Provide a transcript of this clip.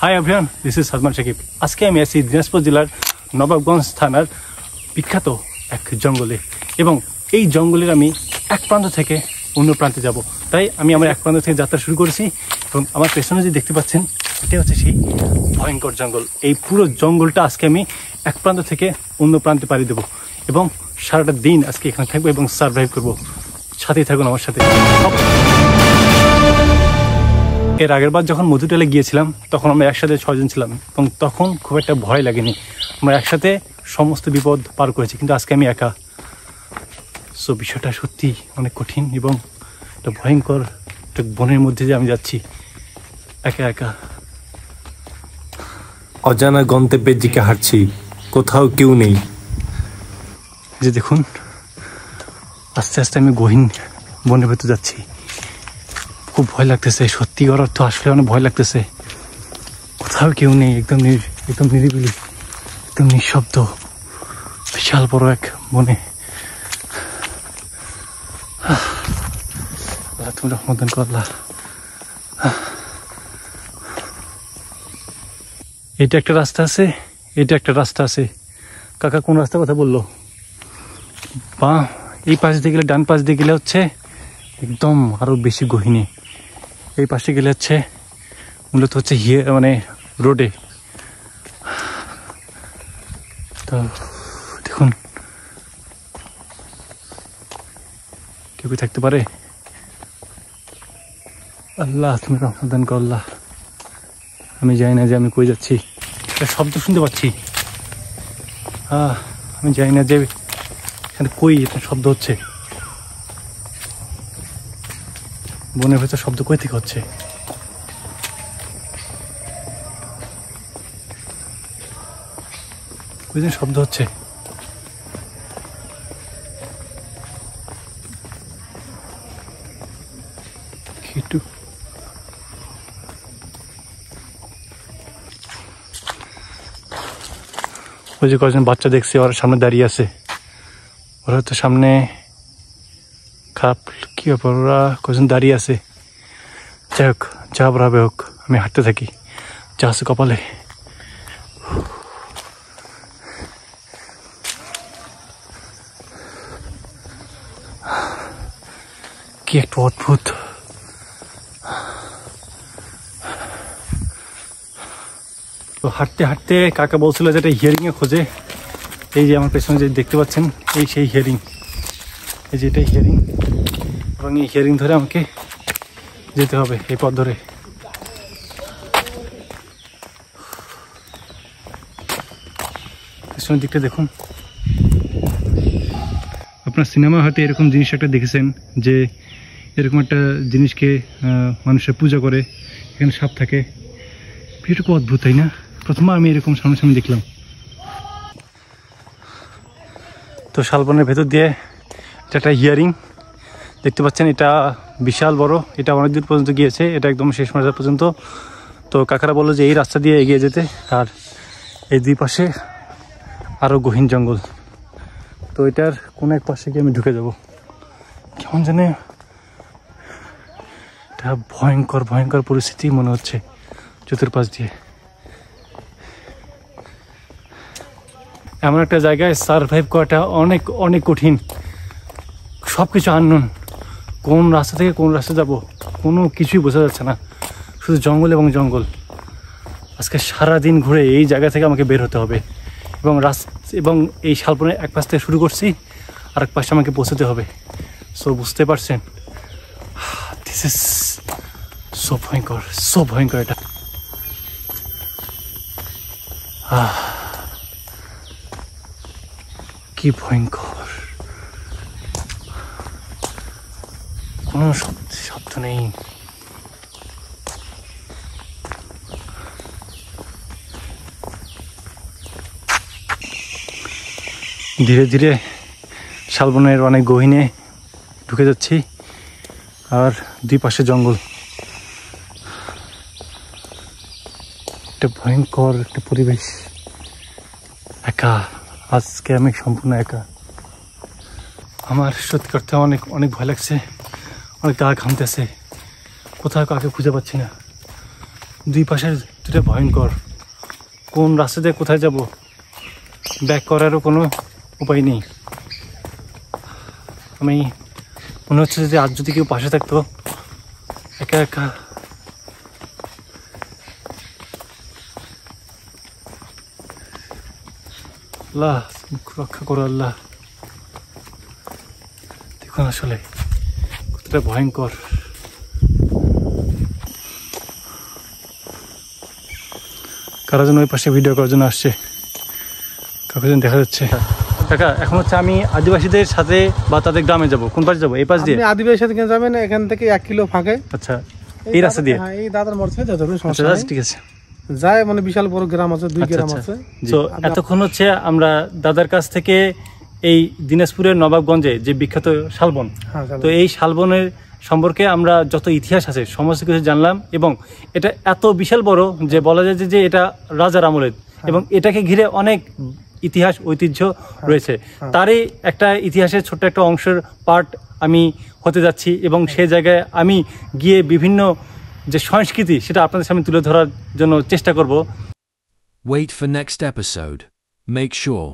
Hi everyone, this is Salman Shakib. আজকে আমি আছি দিনাজপুর জেলার নবাবগঞ্জ থানার বিখ্যাত এক জঙ্গলে, এবং এই জঙ্গলের আমি এক প্রান্ত থেকে অন্য প্রান্তে যাব। তাই আমি আমার এক প্রান্ত থেকে যাত্রা শুরু করেছি, এবং আমার পেছনে যে দেখতে পাচ্ছেন এটা হচ্ছে সেই ভয়ঙ্কর জঙ্গল। এই পুরো জঙ্গলটা আজকে আমি এক প্রান্ত থেকে অন্য প্রান্তে পাড়ি দেবো, এবং সারাটা দিন আজকে এখানে থাকবো এবং সার্ভাইভ করবো। সাথেই থাকুন আমার সাথে। এর আগের বার যখন মধুটালে গিয়েছিলাম তখন আমরা একসাথে 6 জন ছিলাম, এবং তখন খুব একটা ভয় লাগেনি। আমরা একসাথে সমস্ত বিপদ পার করেছি, কিন্তু আজকে আমি একা। সো বিষয়টা সত্যি অনেক কঠিন এবং একটা ভয়ঙ্কর একটা বনের মধ্যে যে আমি যাচ্ছি একা একা। অজানা গন্তব্যের দিকে হাঁটছি, কোথাও কেউ নেই। যে দেখুন, আস্তে আস্তে আমি গহীন বনের ভেতর যাচ্ছি। খুব ভয় লাগতেছে, সত্যিকার অর্থ আসলে অনেক ভয় লাগতেছে। কোথাও কেউ নেই, একদম নিরিবিলি, একদম নিঃশব্দ, বিশাল বড় এক বনে। তুমি রহমদান করলা। এটা একটা রাস্তা আছে, এটা একটা রাস্তা আছে। কাকা কোন রাস্তার কথা বললো? বা এই পাশ দিয়ে গেলে, ডান পাশ দিয়ে গেলে হচ্ছে একদম আরো বেশি গহীনে। এই পাশে গেলে হচ্ছে মূলত হচ্ছে মানে রোডে। তো দেখুন, কেউ থাকতে পারে? আল্লাহ তুমি রহমদান করল্লাহ। আমি জানি না যে আমি কই যাচ্ছি। একটা শব্দ শুনতে পাচ্ছি। আমি জানি না যে এখানে কই একটা শব্দ হচ্ছে। বনের ভেতর শব্দ কই থেকে হচ্ছে? কই যেন শব্দ হচ্ছে। একটু ওই যে কয়েকজন বাচ্চা দেখছি, ওরা সামনে দাঁড়িয়ে আছে। ওরা তো সামনে খারাপ কি ব্যাপার, ওরা কয়েকজন দাঁড়িয়ে আছে। যাই হোক, যা ভাবে হোক, আমি হাঁটতে থাকি, যা আছে কপালে। কি একটা অদ্ভুত। তো হাঁটতে হাঁটতে কাকা বলছিল যে এটা হিয়ারিং এ খোঁজে। এই যে আমার পেছনে যে দেখতে পাচ্ছেন, এই সেই হিয়ারিং। এই যে এটা হিয়ারিং, এবং এই হিয়ারিং ধরে আমাকে যেতে হবে, এই পথ ধরে। পেছনের দিকটা দেখুন। আপনার সিনেমা হয়তো এরকম জিনিস একটা দেখেছেন, যে এরকম একটা জিনিসকে মানুষের পূজা করে, এখানে সাপ থাকে। এটুকু অদ্ভুত, তাই না? প্রথমবার আমি এরকম সামনাসামনি দেখলাম। তো শালবনের ভেতর দিয়ে এটা একটা হিয়ারিং দেখতে পাচ্ছেন। এটা বিশাল বড়, এটা অনেক দূর পর্যন্ত গিয়েছে, এটা একদম শেষ মাথা পর্যন্ত। তো কাকারা বললো যে এই রাস্তা দিয়ে এগিয়ে যেতে, আর এই দুই পাশে আরও গহীন জঙ্গল। তো এটার কোনো এক পাশে গিয়ে আমি ঢুকে যাব। কেমন জানে এটা ভয়ঙ্কর ভয়ঙ্কর পরিস্থিতি মনে হচ্ছে চতুর্পাশ দিয়ে। এমন একটা জায়গায় সারভাইভ করাটা অনেক অনেক কঠিন। সব কিছু আননোন, কোন রাস্তা থেকে কোন রাস্তা যাব কোনো কিছুই বোঝা যাচ্ছে না, শুধু জঙ্গল এবং জঙ্গল। আজকে সারাদিন ঘুরে এই জায়গা থেকে আমাকে বের হতে হবে, এবং এই শালবনের এক পাশ থেকে শুরু করছি, আর এক পাশে আমাকে পৌঁছতে হবে। সো বুঝতে পারছেন, দিস ইজ সো ভয়ঙ্কর এটা। কি ভয়ঙ্কর, কোনো শব্দ নেই। ধীরে ধীরে শালবনের অনেক গহীনে ঢুকে যাচ্ছি, আর দুই পাশে জঙ্গল। একটা ভয়ঙ্কর একটা পরিবেশ। একা, আজকে আমি সম্পূর্ণ একা। আমার সত্যি করতে অনেক অনেক ভয় লাগছে, অনেক গা ঘামতেছে। কোথাও কাকে খুঁজে পাচ্ছি না। দুই পাশের কতটা ভয়ঙ্কর, কোন রাস্তা দিয়ে কোথায় যাব, ব্যাক করারও কোনো উপায় নেই। আমি মনে হচ্ছে যে আজ যদি কেউ পাশে থাকতো, একা একা আল্লাহ রক্ষা করো আল্লাহ। দেখুন আসলে কতটা ভয়ঙ্কর। কারা যেন ওই পাশে ভিডিও করার জন্য আসছে, কাউকে যেন দেখা যাচ্ছে। কাকা এখন হচ্ছে আমি আদিবাসীদের সাথে বা তাদের গ্রামে যাব, কোন পাশে যাবো? এই পাশ দিয়ে? আদিবাসীর সাথে যাবেন, এখান থেকে 1 কিলো ফাঁকে। আচ্ছা, এই রাস্তা দিয়ে? হ্যাঁ, এই দাদার মোড় থেকে ঠিক আছে। যায় মানে বিশাল বড় গ্রাম আছে, 2 গ্রাম আছে। তো এতক্ষণ হচ্ছে আমরা দাদার কাছ থেকে এই দিনাজপুরের নবাবগঞ্জে যে বিখ্যাত শালবন, তো এই শালবনের সম্পর্কে আমরা যত ইতিহাস আছে সমস্ত কিছু জানলাম। এবং এটা এত বিশাল বড় যে বলা যায় যে এটা রাজার আমলের, এবং এটাকে ঘিরে অনেক ইতিহাস ঐতিহ্য রয়েছে। তারই একটা ইতিহাসের ছোট্ট একটা অংশের পার্ট আমি হতে যাচ্ছি, এবং সেই জায়গায় আমি গিয়ে বিভিন্ন যে সংস্কৃতি সেটা আপনাদের সামনে তুলে ধরার জন্য চেষ্টা করব। Wait for next episode. Make sure